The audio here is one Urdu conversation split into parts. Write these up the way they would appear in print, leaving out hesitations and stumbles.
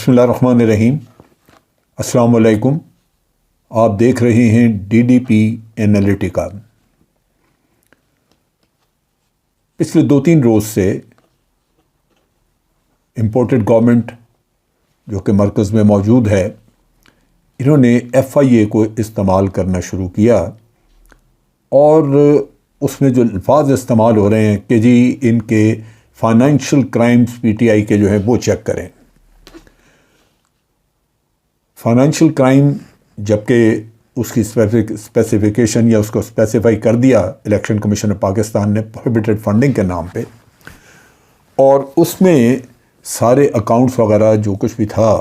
بسم اللہ الرحمن الرحیم۔ السلام علیکم۔ آپ دیکھ رہے ہیں ڈی ڈی پی انالیٹیکا۔ پچھلے 2-3 روز سے امپورٹڈ گورنمنٹ جو کہ مرکز میں موجود ہے، انہوں نے ایف آئی اے کو استعمال کرنا شروع کیا، اور اس میں جو الفاظ استعمال ہو رہے ہیں کہ جی ان کے financial crimes P T I کے جو ہیں وہ چیک کریں۔ فائنینشیل کرائم جبکہ اس کی اسپیسیفیکیشن یا اس کو اسپیسیفائی کر دیا الیکشن کمیشن آف پاکستان نے پروہیبٹڈ فنڈنگ کے نام پہ، اور اس میں سارے اکاؤنٹس وغیرہ جو کچھ بھی تھا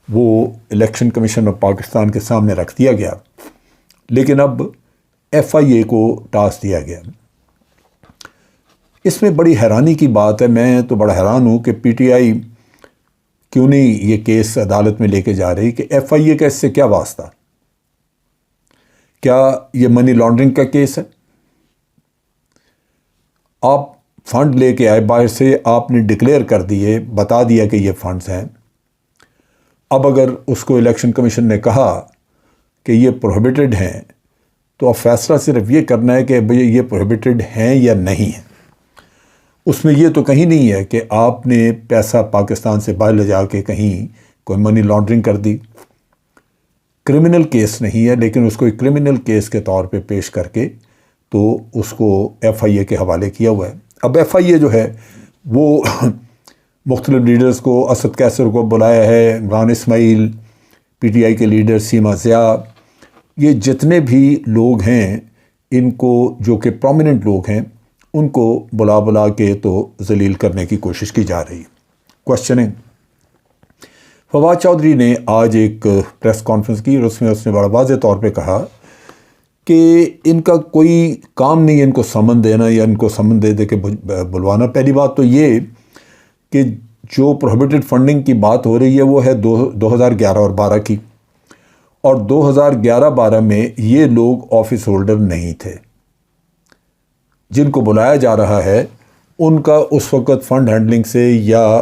وہ الیکشن کمیشن آف پاکستان کے سامنے رکھ دیا گیا، لیکن اب ایف آئی اے کو ٹاسک دیا گیا۔ اس میں بڑی حیرانی کی بات ہے، میں تو بڑا حیران ہوں کہ پی ٹی آئی کیوں نہیں یہ کیس عدالت میں لے کے جا رہی کہ ایف آئی اے کا اس سے کیا واسطہ؟ کیا یہ منی لانڈرنگ کا کیس ہے؟ آپ فنڈ لے کے آئے باہر سے، آپ نے ڈکلیئر کر دیے، بتا دیا کہ یہ فنڈز ہیں۔ اب اگر اس کو الیکشن کمیشن نے کہا کہ یہ پروہیبٹڈ ہیں، تو اب فیصلہ صرف یہ کرنا ہے کہ بھئی یہ پروہیبٹڈ ہیں یا نہیں ہیں۔ اس میں یہ تو کہیں نہیں ہے کہ آپ نے پیسہ پاکستان سے باہر لے جا کے کہیں کوئی منی لانڈرنگ کر دی۔ کرمنل کیس نہیں ہے، لیکن اس کو ایک کرمنل کیس کے طور پہ پیش کر کے تو اس کو ایف آئی اے کے حوالے کیا ہوا ہے۔ اب ایف آئی اے جو ہے وہ مختلف لیڈرز کو، اسد کیسر کو بلایا ہے، عمران اسماعیل، پی ٹی آئی کے لیڈر سیما ضیاء، یہ جتنے بھی لوگ ہیں ان کو جو کہ پرومیننٹ لوگ ہیں ان کو بلا کے تو ذلیل کرنے کی کوشش کی جا رہی ہے۔ کوشچننگ۔ فواد چودھری نے آج ایک پریس کانفرنس کی، اور اس میں اس نے بڑا واضح طور پہ کہا کہ ان کا کوئی کام نہیں ہے ان کو سمن دینا یا ان کو سمن دے کے بلوانا۔ پہلی بات تو یہ کہ جو پروہیبٹڈ فنڈنگ کی بات ہو رہی ہے وہ ہے 2011 اور 12 کی، اور 2011-12 میں یہ لوگ آفس ہولڈر نہیں تھے۔ جن کو بلایا جا رہا ہے ان کا اس وقت فنڈ ہینڈلنگ سے، یا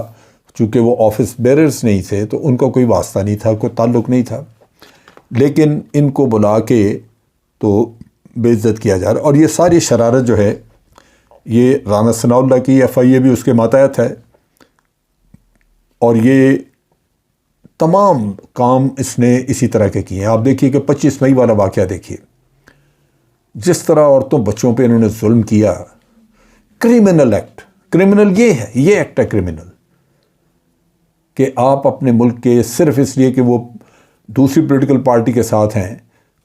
چونکہ وہ آفس بیررز نہیں تھے تو ان کا کوئی واسطہ نہیں تھا، کوئی تعلق نہیں تھا، لیکن ان کو بلا کے تو بے عزت کیا جا رہا ہے۔ اور یہ ساری شرارت جو ہے یہ رانا ثناء اللہ کی، ایف آئی اے بھی اس کے ماتحت ہے، اور یہ تمام کام اس نے اسی طرح کے کیے ہیں۔ آپ دیکھیے کہ 25 مئی والا واقعہ دیکھیے، جس طرح عورتوں بچوں پہ انہوں نے ظلم کیا۔ کرمنل ایکٹ، کرمنل یہ ہے، یہ ایکٹ ہے کرمنل، کہ آپ اپنے ملک کے صرف اس لیے کہ وہ دوسری پولیٹیکل پارٹی کے ساتھ ہیں،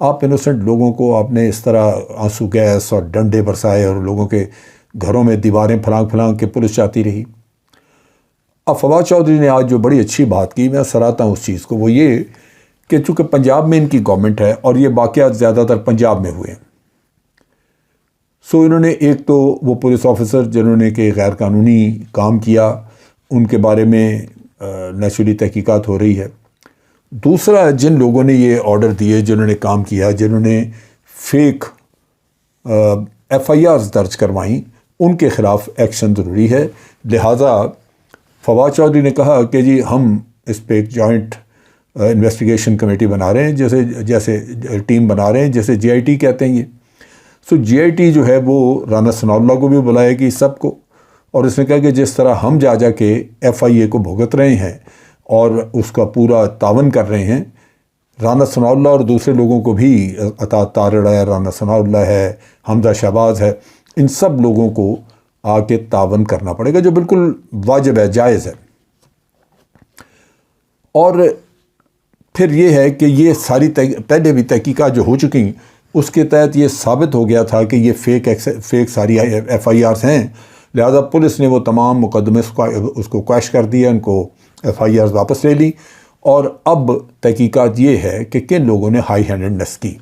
آپ انوسنٹ لوگوں کو آپ نے اس طرح آنسو گیس اور ڈنڈے برسائے، اور لوگوں کے گھروں میں دیواریں پھلانگ کے پولیس جاتی رہی۔ اب فواد چودھری نے آج جو بڑی اچھی بات کی، میں سراہتا ہوں اس چیز کو، وہ یہ کہ چونکہ پنجاب میں ان کی گورنمنٹ ہے اور یہ واقعات زیادہ تر پنجاب میں ہوئے ہیں، سو انہوں نے ایک تو وہ پولیس آفیسر جنہوں نے کہ غیر قانونی کام کیا ان کے بارے میں نیچرلی تحقیقات ہو رہی ہے۔ دوسرا، جن لوگوں نے یہ آرڈر دیے، جنہوں نے کام کیا، جنہوں نے فیک ایف آئی آرز درج کروائیں، ان کے خلاف ایکشن ضروری ہے۔ لہٰذا فواد چودھری نے کہا کہ جی ہم اس پہ ایک جوائنٹ انویسٹیگیشن کمیٹی بنا رہے ہیں، جیسے ٹیم بنا رہے ہیں، جیسے جی آئی ٹی کہتے ہیں یہ۔ سو جی آئی ٹی جو ہے وہ رانا ثناء اللہ کو بھی بلائے گی، سب کو، اور اس نے کہا کہ جس طرح ہم جا کے ایف آئی اے کو بھگت رہے ہیں اور اس کا پورا تعاون کر رہے ہیں، رانا ثناء اللہ اور دوسرے لوگوں کو بھی، عطا طارڑ ہے، رانا ثناء اللہ ہے، حمزہ شہباز ہے، ان سب لوگوں کو آ کے تعاون کرنا پڑے گا، جو بالکل واجب ہے، جائز ہے۔ اور پھر یہ ہے کہ یہ ساری پہلے بھی تحقیقات جو ہو چکی، اس کے تحت یہ ثابت ہو گیا تھا کہ یہ فیک ساری ایف آئی آرز ہیں، لہذا پولیس نے وہ تمام مقدمے اس کو کویش کر دیا، ان کو ایف آئی آرز واپس لے لی، اور اب تحقیقات یہ ہے کہ کن لوگوں نے ہائی ہینڈڈنس کی۔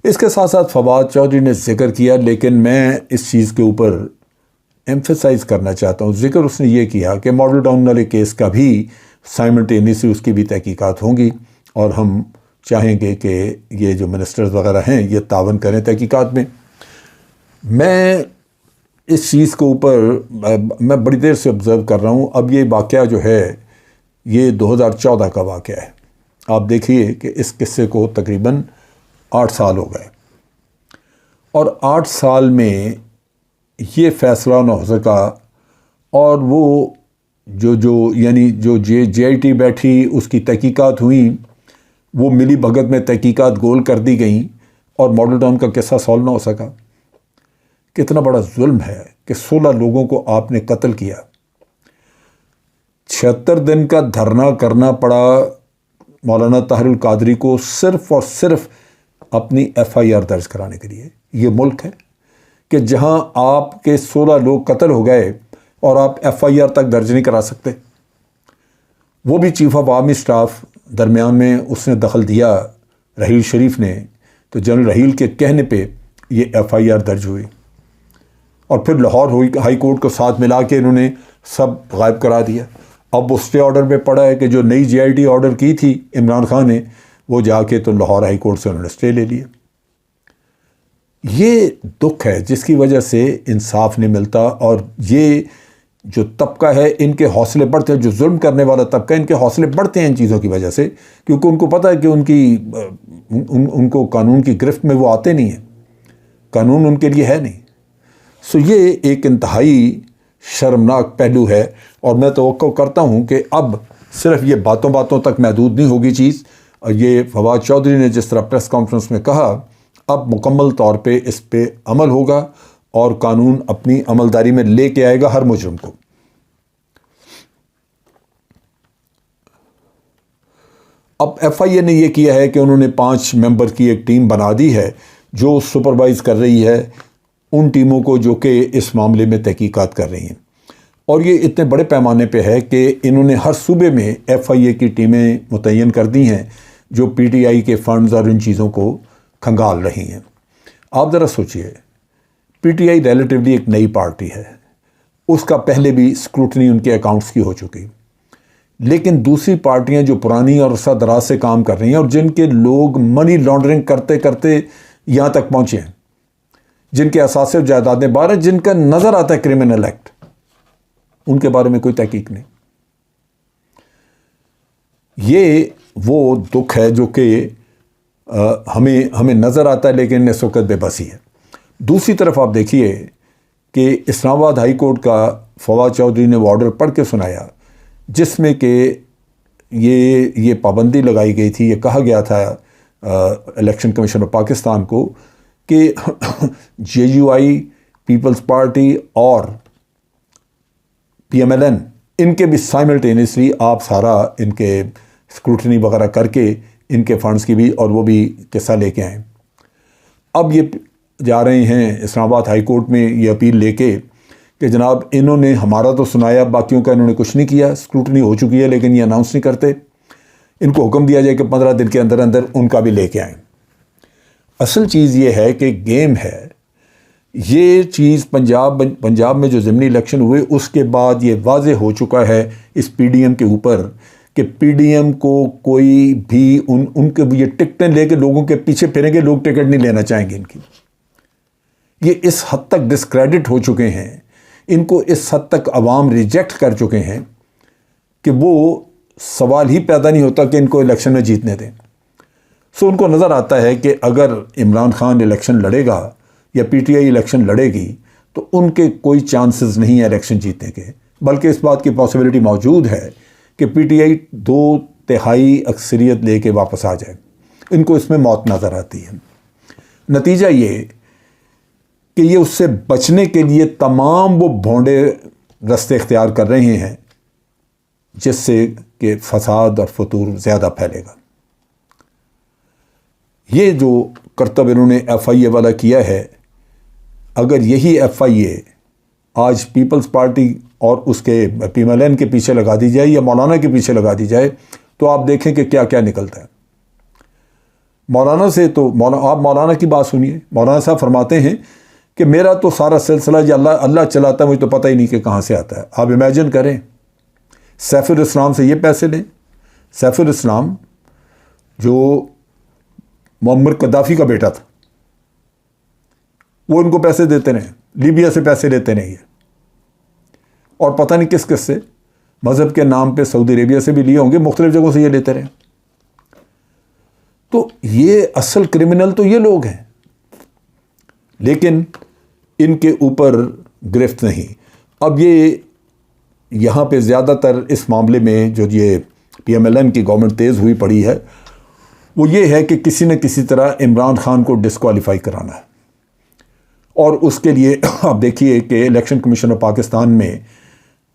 اس کے ساتھ ساتھ فواد چودھری نے ذکر کیا، لیکن میں اس چیز کے اوپر ایمفیسائز کرنا چاہتا ہوں، ذکر اس نے یہ کیا کہ ماڈل ٹاؤن والے کیس کا بھی سائملٹینیسلی اس کی بھی تحقیقات ہوں گی، اور ہم چاہیں گے کہ یہ جو منسٹرز وغیرہ ہیں یہ تعاون کریں تحقیقات میں۔ میں اس چیز کے اوپر میں بڑی دیر سے آبزرو کر رہا ہوں۔ اب یہ واقعہ جو ہے یہ 2014 کا واقعہ ہے. آپ دیکھیے کہ اس قصے کو تقریباً 8 سال ہو گئے، اور 8 سال میں یہ فیصلہ نہ ہو سکا. اور وہ یعنی جو جے آئی ٹی بیٹھی، اس کی تحقیقات ہوئیں، وہ ملی بھگت میں تحقیقات گول کر دی گئیں، اور ماڈل ٹاؤن کا قصہ سالو نہ ہو سکا. کتنا بڑا ظلم ہے کہ 16 لوگوں کو آپ نے قتل کیا. 76 دن کا دھرنا کرنا پڑا مولانا طاہر القادری کو صرف اور صرف اپنی ایف آئی آر درج کرانے کے لیے. یہ ملک ہے کہ جہاں آپ کے 16 لوگ قتل ہو گئے اور آپ ایف آئی آر تک درج نہیں کرا سکتے. وہ بھی چیف آف آرمی اسٹاف درمیان میں اس نے دخل دیا، رحیل شریف نے، تو جنرل رحیل کے کہنے پہ یہ ایف آئی آر درج ہوئی. اور پھر لاہور ہائی کورٹ کو ساتھ ملا کے انہوں نے سب غائب کرا دیا. اب اس پہ آرڈر میں پڑا ہے کہ جو نئی جے آئی ٹی آرڈر کی تھی عمران خان نے، وہ جا کے تو لاہور ہائی کورٹ سے انہوں نے اسٹے لے لیا. یہ دکھ ہے جس کی وجہ سے انصاف نہیں ملتا. اور یہ جو طبقہ ہے، ان کے حوصلے بڑھتے ہیں. جو ظلم کرنے والا طبقہ ہے، ان کے حوصلے بڑھتے ہیں ان چیزوں کی وجہ سے، کیونکہ ان کو پتہ ہے کہ ان کو قانون کی گرفت میں وہ آتے نہیں ہیں. قانون ان کے لیے ہے نہیں. سو یہ ایک انتہائی شرمناک پہلو ہے. اور میں توقع کرتا ہوں کہ اب صرف یہ باتوں تک محدود نہیں ہوگی چیز. اور یہ فواد چودھری نے جس طرح پریس کانفرنس میں کہا، اب مکمل طور پہ اس پہ عمل ہوگا اور قانون اپنی عملداری میں لے کے آئے گا ہر مجرم کو. اب ایف آئی اے نے یہ کیا ہے کہ انہوں نے 5 ممبر کی ایک ٹیم بنا دی ہے جو سپروائز کر رہی ہے ان ٹیموں کو جو کہ اس معاملے میں تحقیقات کر رہی ہیں. اور یہ اتنے بڑے پیمانے پہ ہے کہ انہوں نے ہر صوبے میں ایف آئی اے کی ٹیمیں متعین کر دی ہیں جو پی ٹی آئی کے فنڈز اور ان چیزوں کو کھنگال رہی ہیں. آپ ذرا سوچئے، پی ٹی آئی ریلیٹیولی ایک نئی پارٹی ہے، اس کا پہلے بھی اسکروٹنی ان کے اکاؤنٹس کی ہو چکی. لیکن دوسری پارٹیاں جو پرانی اور عرصہ دراز سے کام کر رہی ہیں اور جن کے لوگ منی لانڈرنگ کرتے کرتے یہاں تک پہنچے ہیں، جن کے اثاثے و جائیدادیں باہر ہیں، جن کا نظر آتا ہے کرمنل ایکٹ، ان کے بارے میں کوئی تحقیق نہیں. یہ وہ دکھ ہے جو کہ ہمیں نظر آتا ہے، لیکن اس وقت بے بسی ہے. دوسری طرف آپ دیکھیے کہ اسلام آباد ہائی کورٹ کا فواد چودھری نے وہ آرڈر پڑھ کے سنایا جس میں کہ یہ پابندی لگائی گئی تھی، یہ کہا گیا تھا الیکشن کمیشن آف پاکستان کو کہ جے یو آئی، پیپلز پارٹی اور پی ایم ایل این، ان کے بھی سائملٹینیسلی آپ سارا ان کے اسکروٹنی وغیرہ کر کے ان کے فنڈز کی بھی، اور وہ بھی قصہ لے کے آئیں. اب یہ جا رہے ہیں اسلام آباد ہائی کورٹ میں یہ اپیل لے کے کہ جناب انہوں نے ہمارا تو سنایا، باقیوں کا انہوں نے کچھ نہیں کیا. اسکروٹنی ہو چکی ہے لیکن یہ اناؤنس نہیں کرتے. ان کو حکم دیا جائے کہ 15 دن کے اندر اندر ان کا بھی لے کے آئیں. اصل چیز یہ ہے کہ گیم ہے. یہ چیز پنجاب میں جو ضمنی الیکشن ہوئے اس کے بعد یہ واضح ہو چکا ہے اس پی ڈی ایم کے اوپر کہ پی ڈی ایم کو کوئی بھی ان کے یہ ٹکٹیں لے کے لوگوں کے پیچھے پھریں گے، لوگ ٹکٹ نہیں لینا چاہیں گے. ان کی یہ اس حد تک ڈسکریڈٹ ہو چکے ہیں، ان کو اس حد تک عوام ریجیکٹ کر چکے ہیں کہ وہ سوال ہی پیدا نہیں ہوتا کہ ان کو الیکشن میں جیتنے دیں. سو ان کو نظر آتا ہے کہ اگر عمران خان الیکشن لڑے گا یا پی ٹی آئی الیکشن لڑے گی تو ان کے کوئی چانسز نہیں ہیں الیکشن جیتنے کے، بلکہ اس بات کی پاسبلٹی موجود ہے کہ پی ٹی آئی 2/3 اکثریت لے کے واپس آ جائے. ان کو اس میں موت نظر آتی ہے. نتیجہ یہ کہ یہ اس سے بچنے کے لیے تمام وہ بھونڈے رستے اختیار کر رہے ہیں جس سے کہ فساد اور فتور زیادہ پھیلے گا. یہ جو کرتب انہوں نے ایف آئی اے والا کیا ہے، اگر یہی ایف آئی اے آج پیپلز پارٹی اور اس کے پی ایم ایل این کے پیچھے لگا دی جائے یا مولانا کے پیچھے لگا دی جائے تو آپ دیکھیں کہ کیا کیا نکلتا ہے. مولانا سے تو آپ مولانا کی بات سنیے. مولانا صاحب فرماتے ہیں کہ میرا تو سارا سلسلہ یہ اللہ چلاتا ہے، مجھے تو پتہ ہی نہیں کہ کہاں سے آتا ہے. آپ امیجن کریں سیف الاسلام سے یہ پیسے لیں. سیف الاسلام جو معمر قذافی کا بیٹا تھا، وہ ان کو پیسے دیتے رہے، لیبیا سے پیسے لیتے رہے، اور پتہ نہیں کس کس سے. مذہب کے نام پہ سعودی عربیہ سے بھی لیے ہوں گے، مختلف جگہوں سے یہ لیتے رہے. تو یہ اصل کرمنل تو یہ لوگ ہیں، لیکن ان کے اوپر گرفت نہیں. اب یہ یہاں پہ زیادہ تر اس معاملے میں جو یہ پی ایم ایل این کی گورنمنٹ تیز ہوئی پڑی ہے وہ یہ ہے کہ کسی نہ کسی طرح عمران خان کو ڈسکوالیفائی کرانا ہے. اور اس کے لیے آپ دیکھیے کہ الیکشن کمیشن آف پاکستان میں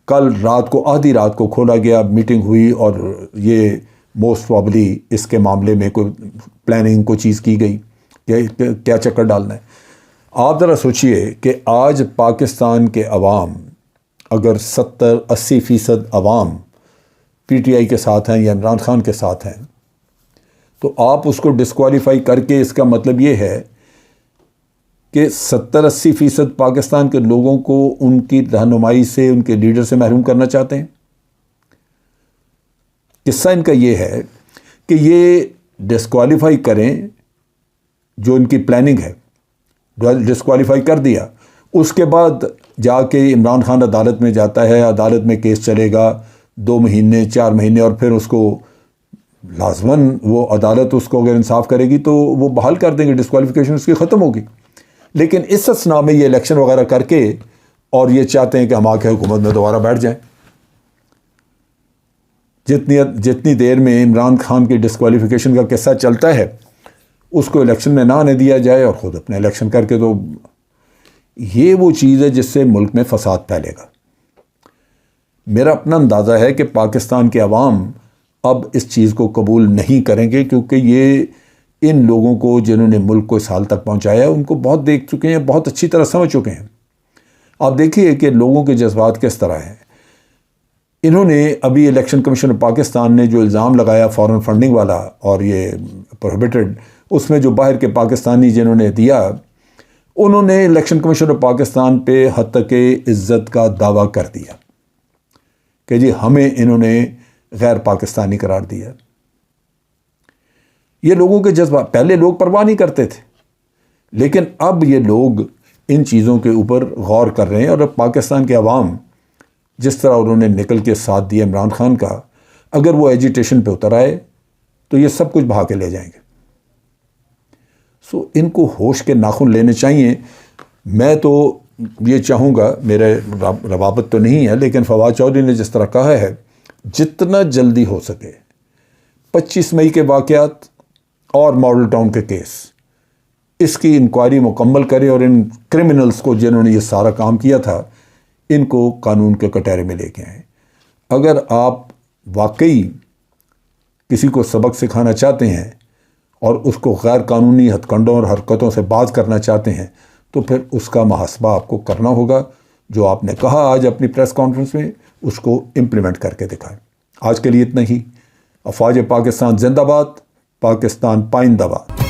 کل رات کو آدھی رات کو کھولا گیا، میٹنگ ہوئی، اور یہ موسٹ پرابلی اس کے معاملے میں کوئی پلاننگ کوئی چیز کی گئی کہ کیا چکر ڈالنا ہے. آپ ذرا سوچئے کہ آج پاکستان کے عوام اگر 70-80% عوام پی ٹی آئی کے ساتھ ہیں یا عمران خان کے ساتھ ہیں، تو آپ اس کو ڈسکوالیفائی کر کے اس کا مطلب یہ ہے کہ 70-80% پاکستان کے لوگوں کو ان کی رہنمائی سے، ان کے لیڈر سے محروم کرنا چاہتے ہیں. قصہ ان کا یہ ہے کہ یہ ڈسکوالیفائی کریں، جو ان کی پلاننگ ہے، ڈسکوالیفائی کر دیا، اس کے بعد جا کے عمران خان عدالت میں جاتا ہے، عدالت میں کیس چلے گا 2 مہینے 4 مہینے، اور پھر اس کو لازماً وہ عدالت اس کو اگر انصاف کرے گی تو وہ بحال کر دیں گے، ڈسکوالیفیکیشن اس کی ختم ہوگی. لیکن اس اسنا میں یہ الیکشن وغیرہ کر کے اور یہ چاہتے ہیں کہ ہم آ کے حکومت میں دوبارہ بیٹھ جائیں. جتنی دیر میں عمران خان کی ڈسکوالیفیکیشن کا قصہ چلتا ہے اس کو الیکشن میں نہ آنے دیا جائے اور خود اپنے الیکشن کر کے، تو یہ وہ چیز ہے جس سے ملک میں فساد پھیلے گا. میرا اپنا اندازہ ہے کہ پاکستان کے عوام اب اس چیز کو قبول نہیں کریں گے، کیونکہ یہ ان لوگوں کو جنہوں نے ملک کو اس حال تک پہنچایا ان کو بہت دیکھ چکے ہیں، بہت اچھی طرح سمجھ چکے ہیں. آپ دیکھیے کہ لوگوں کے جذبات کس طرح ہیں. انہوں نے ابھی الیکشن کمیشن آف پاکستان نے جو الزام لگایا فارن فنڈنگ والا اور یہ پروہیبٹڈ، اس میں جو باہر کے پاکستانی جنہوں نے دیا، انہوں نے الیکشن کمیشن آف پاکستان پہ حد عزت کا دعویٰ کر دیا کہ جی ہمیں انہوں نے غیر پاکستانی قرار دیا. یہ لوگوں کے جذبات، پہلے لوگ پرواہ نہیں کرتے تھے، لیکن اب یہ لوگ ان چیزوں کے اوپر غور کر رہے ہیں. اور اب پاکستان کے عوام جس طرح انہوں نے نکل کے ساتھ دیا عمران خان کا، اگر وہ ایجیٹیشن پہ اتر آئے تو یہ سب کچھ بہا کے لے جائیں گے. ان کو ہوش کے ناخن لینے چاہیے. میں تو یہ چاہوں گا، میرے روابط تو نہیں ہے، لیکن فواد چودھری نے جس طرح کہا ہے جتنا جلدی ہو سکے 25 مئی کے واقعات اور ماڈل ٹاؤن کے کیس، اس کی انکوائری مکمل کریں اور ان کرمنلز کو جنہوں نے یہ سارا کام کیا تھا ان کو قانون کے کٹہرے میں لے کے آئیں. اگر آپ واقعی کسی کو سبق سکھانا چاہتے ہیں اور اس کو غیر قانونی ہتھ کنڈوں اور حرکتوں سے باز کرنا چاہتے ہیں تو پھر اس کا محاسبہ آپ کو کرنا ہوگا. جو آپ نے کہا آج اپنی پریس کانفرنس میں اس کو امپلیمنٹ کر کے دکھائیں. آج کے لیے اتنا ہی. افواج پاکستان زندہ باد، پاکستان پائندہ باد.